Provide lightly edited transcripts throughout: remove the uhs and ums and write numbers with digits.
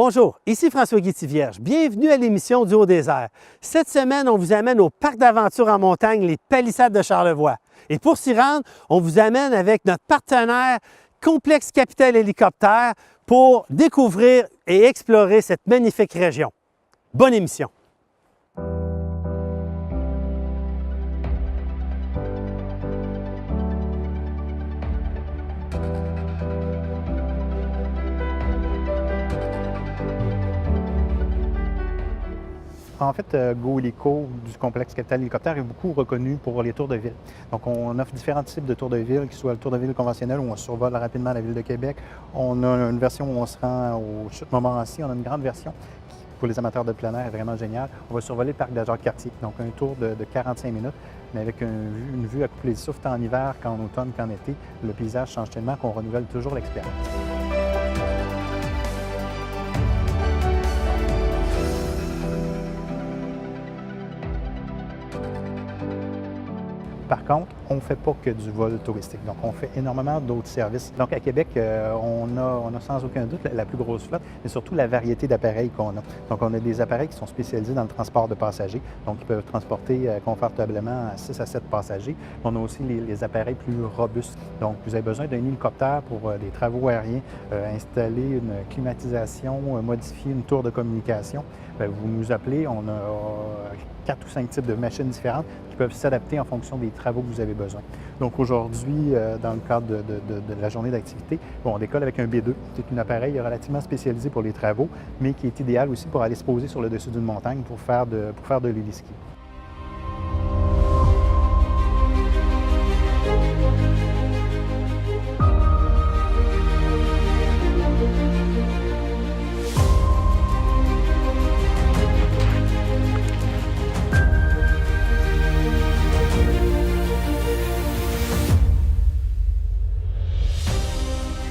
Bonjour, ici François-Guy Tivierge. Bienvenue à l'émission du Haut-Désert. Cette semaine, on vous amène au parc d'aventure en montagne, les Palissades de Charlevoix. Et pour s'y rendre, on vous amène avec notre partenaire Complexe Capital Hélicoptère pour découvrir et explorer cette magnifique région. Bonne émission! En fait, Go Hélico du complexe Capital Hélicoptère est beaucoup reconnu pour les tours de ville. Donc, on offre différents types de tours de ville, que ce soit le tour de ville conventionnel où on survole rapidement la ville de Québec. On a une version où on se rend aux Chutes Montmorency. On a une grande version qui, pour les amateurs de plein air, est vraiment géniale. On va survoler le parc de Jacques-Cartier. Donc, un tour de 45 minutes, mais avec une vue à couper les souffles tant en hiver qu'en automne qu'en été. Le paysage change tellement qu'on renouvelle toujours l'expérience. Par contre, on ne fait pas que du vol touristique. Donc, on fait énormément d'autres services. Donc, à Québec, on a sans aucun doute la plus grosse flotte, mais surtout la variété d'appareils qu'on a. Donc, on a des appareils qui sont spécialisés dans le transport de passagers, donc ils peuvent transporter confortablement 6 à 7 passagers. On a aussi les appareils plus robustes. Donc, vous avez besoin d'un hélicoptère pour des travaux aériens, installer une climatisation, modifier une tour de communication. Vous nous appelez, on a 4 ou 5 types de machines différentes qui peuvent s'adapter en fonction des travaux que vous avez besoin. Donc aujourd'hui, dans le cadre de la journée d'activité, on décolle avec un B2. C'est un appareil relativement spécialisé pour les travaux, mais qui est idéal aussi pour aller se poser sur le dessus d'une montagne pour faire de l'héliski.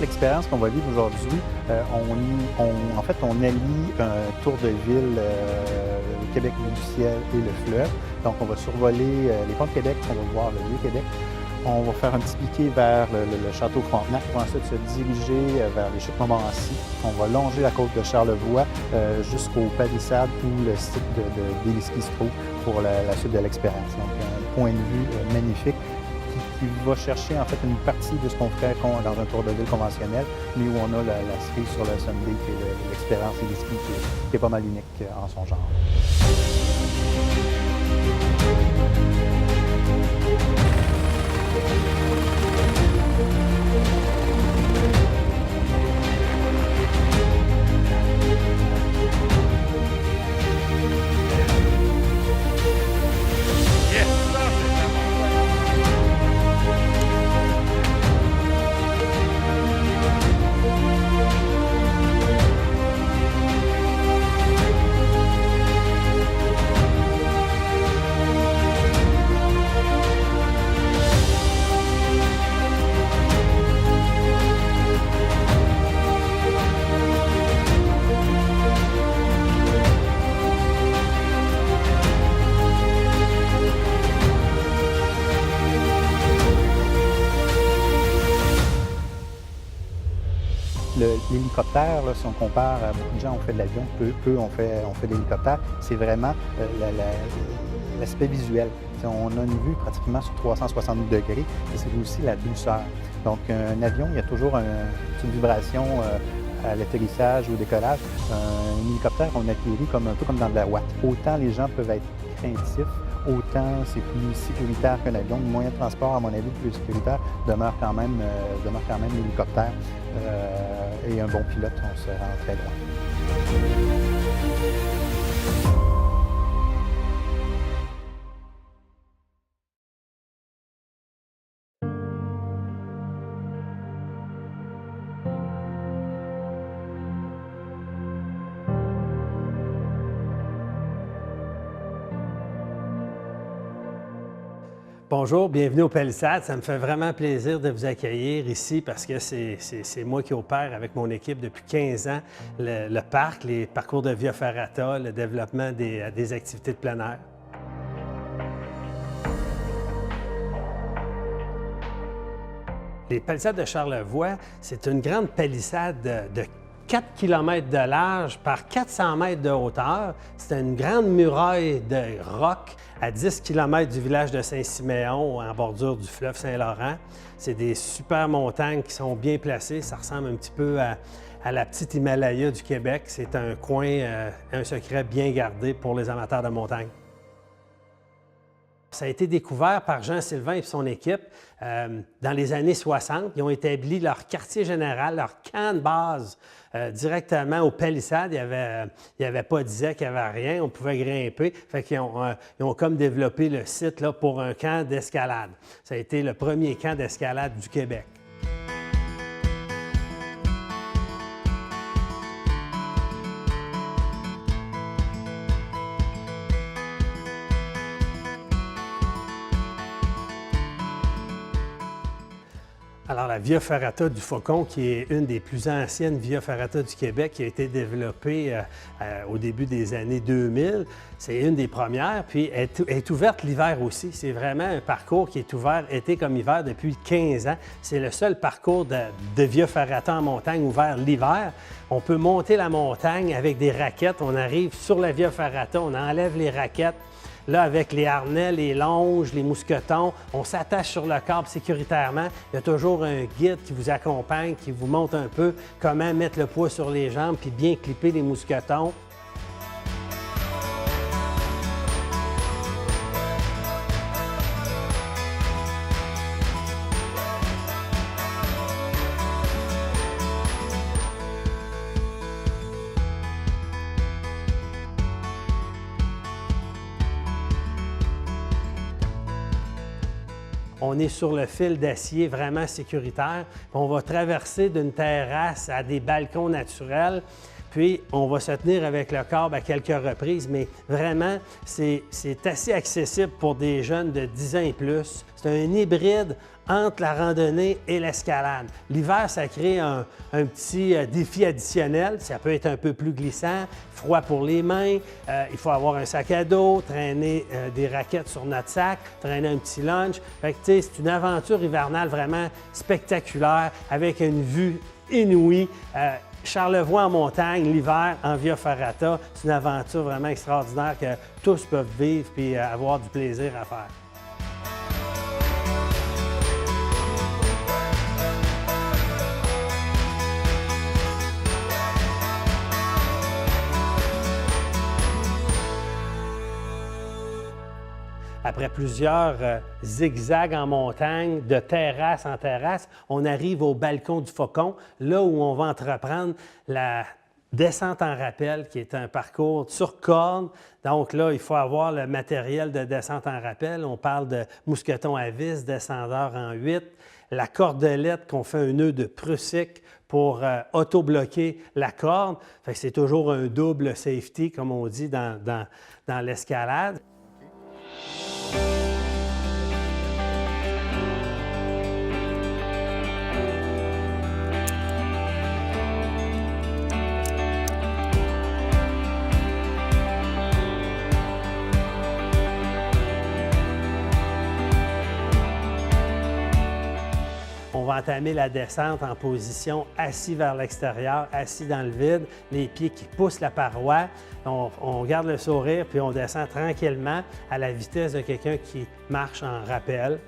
L'expérience qu'on va vivre aujourd'hui, en fait, on allie un tour de ville, le Québec du ciel et le fleuve. Donc, on va survoler les ponts de Québec, on va voir le Vieux-Québec. On va faire un petit piqué vers le château Frontenac pour ensuite se diriger vers les Chutes Montmorency. On va longer la côte de Charlevoix jusqu'aux Palissades où le site d'héliski se trouve pour la suite de l'expérience. Donc, un point de vue magnifique qui va chercher en fait une partie de ce qu'on ferait dans un tour de ville conventionnel, mais où on a la cerise sur le Sunday, qui est l'expérience héliski qui est pas mal unique en son genre. L'hélicoptère, si on compare, beaucoup de gens ont fait de l'avion, peu ont fait de l'hélicoptère, c'est vraiment l'aspect visuel. On a une vue pratiquement sur 360 degrés et c'est aussi la douceur. Donc un avion, il y a toujours une petite vibration à l'atterrissage ou au décollage. Un hélicoptère, on atterrit un peu comme dans de la ouate. Autant les gens peuvent être craintifs, autant c'est plus sécuritaire qu'un avion. Le moyen de transport, à mon avis, plus sécuritaire demeure quand même l'hélicoptère. Et un bon pilote, on se rend très loin. Bonjour, bienvenue aux Palissades. Ça me fait vraiment plaisir de vous accueillir ici parce que c'est moi qui opère avec mon équipe depuis 15 ans le parc, les parcours de Via Ferrata, le développement des activités de plein air. Les Palissades de Charlevoix, c'est une grande palissade de 4 km de large par 400 mètres de hauteur. C'est une grande muraille de roc à 10 km du village de Saint-Siméon, en bordure du fleuve Saint-Laurent. C'est des super montagnes qui sont bien placées. Ça ressemble un petit peu à la petite Himalaya du Québec. C'est un coin, un secret bien gardé pour les amateurs de montagne. Ça a été découvert par Jean Sylvain et son équipe dans les années 60. Ils ont établi leur quartier général, leur camp de base directement aux palissades. Il n'y avait pas d'ISEC, il n'y avait rien, on pouvait grimper. Fait qu'ils ont comme développé le site là, pour un camp d'escalade. Ça a été le premier camp d'escalade du Québec. Alors, la Via Ferrata du Faucon, qui est une des plus anciennes Via Ferrata du Québec, qui a été développée au début des années 2000, c'est une des premières, puis elle est ouverte l'hiver aussi. C'est vraiment un parcours qui est ouvert été comme hiver depuis 15 ans. C'est le seul parcours de Via Ferrata en montagne ouvert l'hiver. On peut monter la montagne avec des raquettes. On arrive sur la Via Ferrata, on enlève les raquettes. Là, avec les harnais, les longes, les mousquetons, on s'attache sur le câble sécuritairement. Il y a toujours un guide qui vous accompagne, qui vous montre un peu comment mettre le poids sur les jambes puis bien clipper les mousquetons. On est sur le fil d'acier vraiment sécuritaire. On va traverser d'une terrasse à des balcons naturels. Puis, on va se tenir avec le câble à quelques reprises, mais vraiment, c'est assez accessible pour des jeunes de 10 ans et plus. C'est un hybride entre la randonnée et l'escalade. L'hiver, ça crée un petit défi additionnel. Ça peut être un peu plus glissant, froid pour les mains. Il faut avoir un sac à dos, traîner des raquettes sur notre sac, traîner un petit lunch. Fait que, tu sais, c'est une aventure hivernale vraiment spectaculaire avec une vue inouïe. Charlevoix en montagne, l'hiver, en Via Ferrata, c'est une aventure vraiment extraordinaire que tous peuvent vivre et avoir du plaisir à faire. Après plusieurs zigzags en montagne, de terrasse en terrasse, on arrive au balcon du Faucon, là où on va entreprendre la descente en rappel, qui est un parcours sur corde. Donc là, il faut avoir le matériel de descente en rappel. On parle de mousqueton à vis, descendeur en 8, la cordelette qu'on fait un nœud de prussique pour auto-bloquer la corde. Fait que c'est toujours un double safety, comme on dit dans l'escalade. On va entamer la descente en position assis vers l'extérieur, assis dans le vide, les pieds qui poussent la paroi. On garde le sourire, puis on descend tranquillement à la vitesse de quelqu'un qui marche en rappel.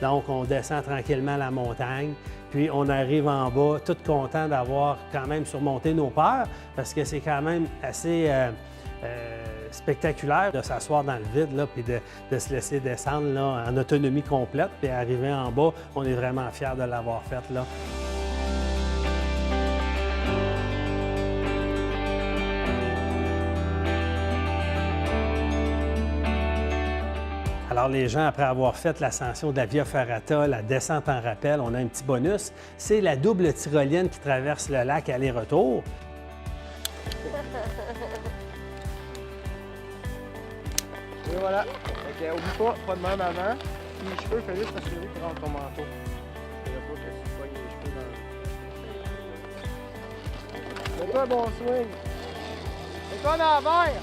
Donc, on descend tranquillement la montagne, puis on arrive en bas, tout content d'avoir quand même surmonté nos peurs, parce que c'est quand même assez spectaculaire de s'asseoir dans le vide, là, puis de se laisser descendre là, en autonomie complète, puis arriver en bas, on est vraiment fiers de l'avoir fait là. Alors, les gens, après avoir fait l'ascension de la Via Ferrata, la descente en rappel, on a un petit bonus. C'est la double tyrolienne qui traverse le lac aller-retour. Et voilà. Fait oublie pas de même avant. Puis les cheveux, fais juste t'assurer que tu rentres ton manteau. Je ne pas que tu pognes les cheveux dans... Fais-toi un bon swing. Fais-toi en envers.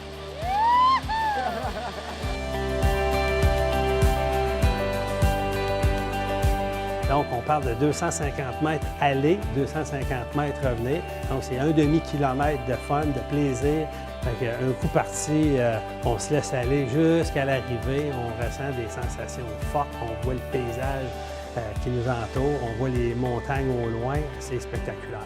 Donc, on parle de 250 mètres aller, 250 mètres revenir. Donc, c'est un demi-kilomètre de fun, de plaisir. Fait un coup parti, on se laisse aller jusqu'à l'arrivée. On ressent des sensations fortes. On voit le paysage qui nous entoure. On voit les montagnes au loin. C'est spectaculaire.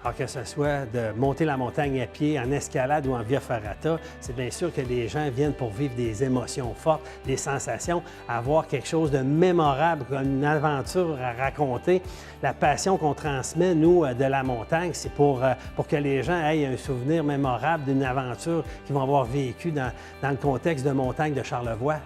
Alors que ce soit de monter la montagne à pied, en escalade ou en via ferrata, c'est bien sûr que les gens viennent pour vivre des émotions fortes, des sensations, avoir quelque chose de mémorable, une aventure à raconter. La passion qu'on transmet, nous, de la montagne, c'est pour que les gens aient un souvenir mémorable d'une aventure qu'ils vont avoir vécue dans le contexte de montagne de Charlevoix.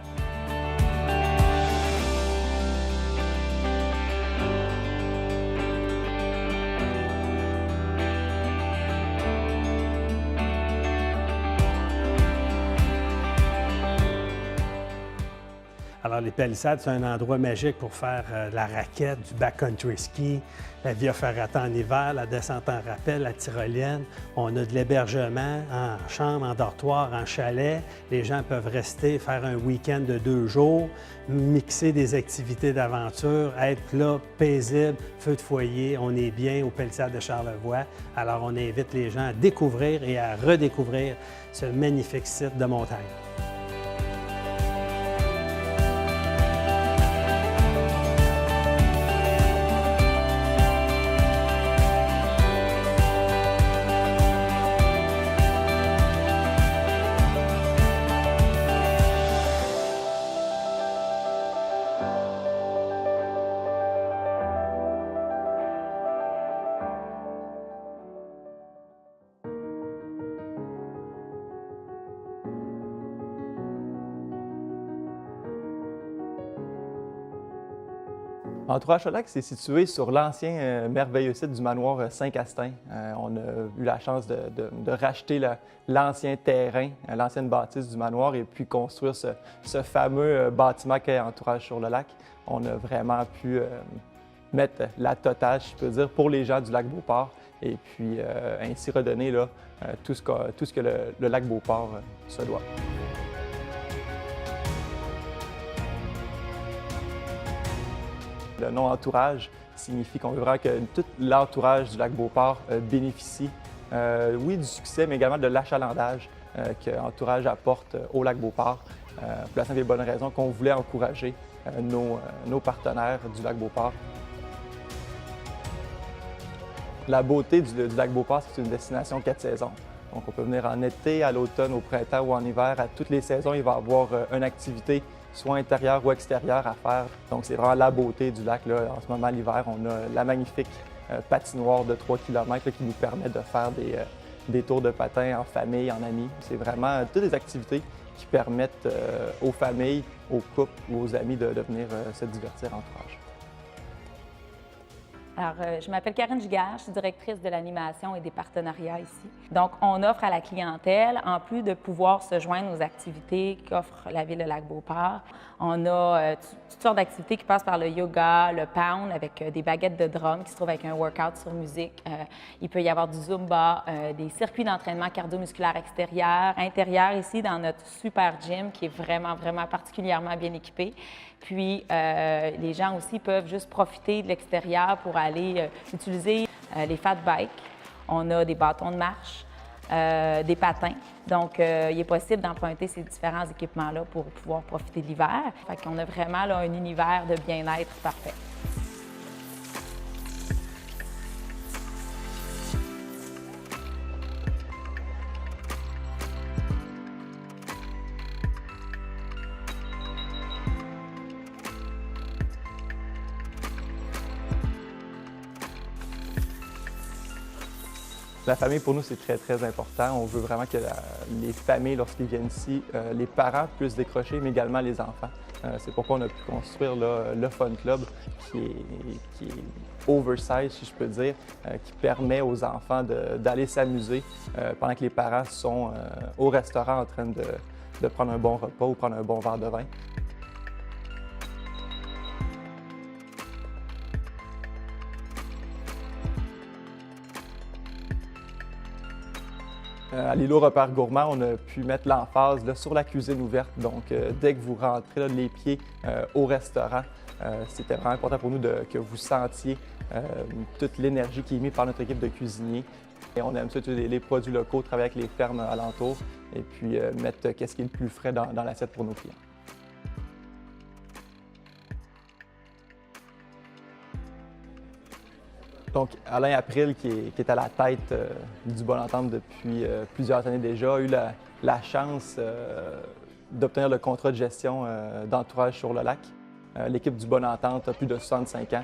Alors, les palissades, c'est un endroit magique pour faire de la raquette, du backcountry ski, la via ferrata en hiver, la descente en rappel, la tyrolienne. On a de l'hébergement en chambre, en dortoir, en chalet. Les gens peuvent rester, faire un week-end de 2 jours, mixer des activités d'aventure, être là, paisible, feu de foyer. On est bien aux palissades de Charlevoix. Alors, on invite les gens à découvrir et à redécouvrir ce magnifique site de montagne. Entourage Lac, c'est situé sur l'ancien merveilleux site du manoir Saint-Castin. On a eu la chance de racheter l'ancien terrain, l'ancienne bâtisse du manoir et puis construire ce fameux bâtiment qu'est Entourage sur le lac. On a vraiment pu mettre la totale, si je peux dire, pour les gens du lac Beauport et puis ainsi redonner là, tout ce que le lac Beauport se doit. Le nom Entourage signifie qu'on veut vraiment que tout l'entourage du lac Beauport bénéficie, oui, du succès, mais également de l'achalandage que Entourage apporte au lac Beauport. Pour la simple et bonne raison qu'on voulait encourager nos partenaires du lac Beauport. La beauté du lac Beauport, c'est une destination 4 saisons. Donc, on peut venir en été, à l'automne, au printemps ou en hiver. À toutes les saisons, il va y avoir une activité soit intérieure ou extérieure à faire. Donc, c'est vraiment la beauté du lac. Là. En ce moment, l'hiver, on a la magnifique patinoire de 3 km là, qui nous permet de faire des tours de patin en famille, en amis. C'est vraiment toutes des activités qui permettent aux familles, aux couples ou aux amis de venir se divertir en entourage. Alors, je m'appelle Karine Giguère, je suis directrice de l'animation et des partenariats ici. Donc, on offre à la clientèle, en plus de pouvoir se joindre aux activités qu'offre la Ville de Lac-Beauport, on a toutes sortes d'activités qui passent par le yoga, le pound avec des baguettes de drum qui se trouvent avec un workout sur musique. Il peut y avoir du zumba, des circuits d'entraînement cardio-musculaire extérieur, intérieur ici dans notre super gym qui est vraiment, vraiment particulièrement bien équipé. Puis, les gens aussi peuvent juste profiter de l'extérieur pour aller utiliser les fat bikes. On a des bâtons de marche, des patins. Donc, il est possible d'emprunter ces différents équipements-là pour pouvoir profiter de l'hiver. Fait qu'on a vraiment là, un univers de bien-être parfait. La famille, pour nous, c'est très, très important. On veut vraiment que les familles, lorsqu'ils viennent ici, les parents puissent décrocher, mais également les enfants. C'est pourquoi on a pu construire là, le Fun Club, qui est oversize, si je peux dire, qui permet aux enfants d'aller s'amuser pendant que les parents sont au restaurant en train de prendre un bon repas ou prendre un bon verre de vin. À l'îlot Repère Gourmand, on a pu mettre l'emphase sur la cuisine ouverte. Donc, dès que vous rentrez là, les pieds au restaurant, c'était vraiment important pour nous que vous sentiez toute l'énergie qui est mise par notre équipe de cuisiniers. Et on aime ça utiliser les produits locaux, travailler avec les fermes alentours et puis mettre ce qui est le plus frais dans l'assiette pour nos clients. Donc, Alain April, qui est à la tête du Bonne Entente depuis plusieurs années déjà, a eu la chance d'obtenir le contrat de gestion d'entourage sur le lac. L'équipe du Bonne Entente a plus de 65 ans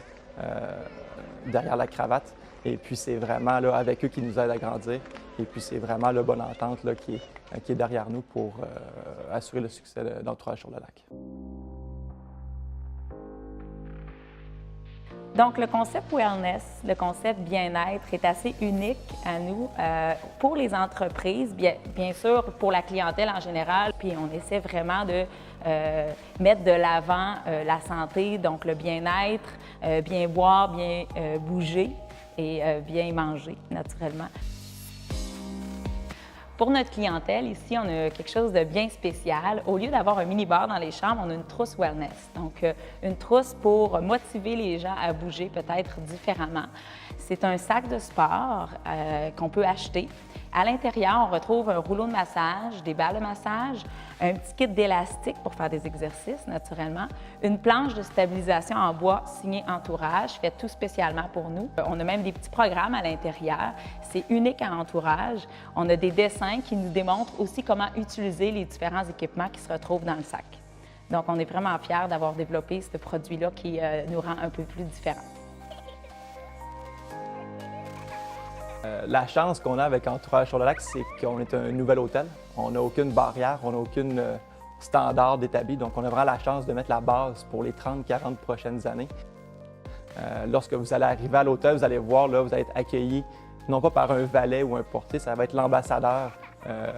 derrière la cravate. Et puis, c'est vraiment là, avec eux qui nous aident à grandir. Et puis, c'est vraiment le Bonne Entente là, qui est derrière nous pour assurer le succès d'entourage sur le lac. Donc, le concept wellness, le concept bien-être est assez unique à nous pour les entreprises, bien sûr pour la clientèle en général, puis on essaie vraiment de mettre de l'avant la santé, donc le bien-être, bien boire, bien bouger et bien manger naturellement. Pour notre clientèle, ici, on a quelque chose de bien spécial. Au lieu d'avoir un mini-bar dans les chambres, on a une trousse wellness. Donc, une trousse pour motiver les gens à bouger peut-être différemment. C'est un sac de sport qu'on peut acheter. À l'intérieur, on retrouve un rouleau de massage, des balles de massage, un petit kit d'élastique pour faire des exercices, naturellement, une planche de stabilisation en bois signée Entourage, faite tout spécialement pour nous. On a même des petits programmes à l'intérieur. C'est unique à Entourage. On a des dessins qui nous démontrent aussi comment utiliser les différents équipements qui se retrouvent dans le sac. Donc, on est vraiment fiers d'avoir développé ce produit-là qui nous rend un peu plus différents. La chance qu'on a avec Entourage sur le lac, c'est qu'on est un nouvel hôtel. On n'a aucune barrière, on n'a aucun standard établi. Donc, on a vraiment la chance de mettre la base pour les 30-40 prochaines années. Lorsque vous allez arriver à l'hôtel, vous allez voir, là, vous allez être accueilli non pas par un valet ou un portier, ça va être l'ambassadeur,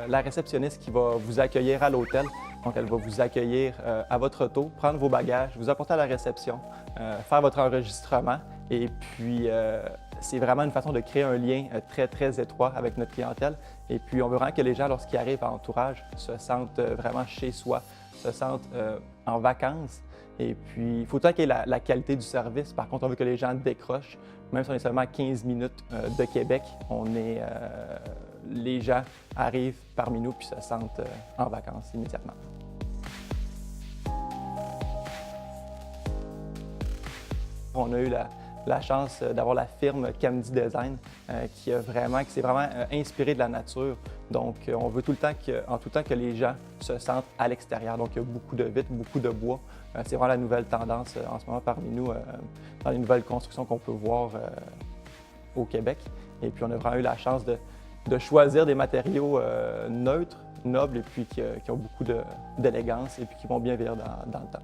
la réceptionniste qui va vous accueillir à l'hôtel. Donc, elle va vous accueillir à votre auto, prendre vos bagages, vous apporter à la réception, faire votre enregistrement et puis c'est vraiment une façon de créer un lien très, très étroit avec notre clientèle. Et puis, on veut vraiment que les gens, lorsqu'ils arrivent à Entourage, se sentent vraiment chez soi, se sentent en vacances. Et puis, il faut tant qu'il y ait la qualité du service. Par contre, on veut que les gens décrochent. Même si on est seulement à 15 minutes de Québec, les gens arrivent parmi nous puis se sentent en vacances immédiatement. On a eu la chance d'avoir la firme Camdy Design qui s'est vraiment inspirée de la nature. Donc, on veut en tout temps que les gens se sentent à l'extérieur. Donc, il y a beaucoup de vitres, beaucoup de bois. C'est vraiment la nouvelle tendance en ce moment parmi nous dans les nouvelles constructions qu'on peut voir au Québec. Et puis, on a vraiment eu la chance de choisir des matériaux neutres, nobles et puis qui ont beaucoup d'élégance et puis qui vont bien vieillir dans le temps.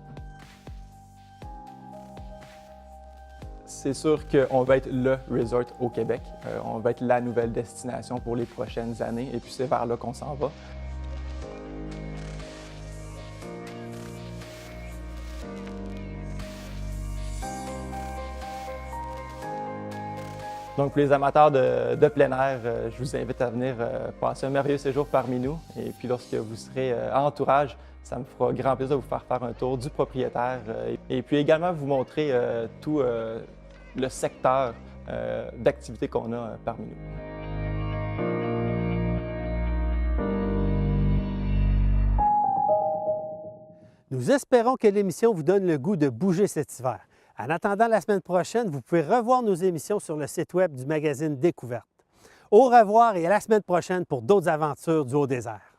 C'est sûr qu'on va être le resort au Québec. On va être la nouvelle destination pour les prochaines années et puis c'est vers là qu'on s'en va. Donc, pour les amateurs de plein air, je vous invite à venir passer un merveilleux séjour parmi nous. Et puis, lorsque vous serez en Entourage, ça me fera grand plaisir de vous faire un tour du propriétaire et puis également vous montrer tout le secteur d'activité qu'on a parmi nous. Nous espérons que l'émission vous donne le goût de bouger cet hiver. En attendant la semaine prochaine, vous pouvez revoir nos émissions sur le site web du magazine Découverte. Au revoir et à la semaine prochaine pour d'autres aventures du Haut-Désert.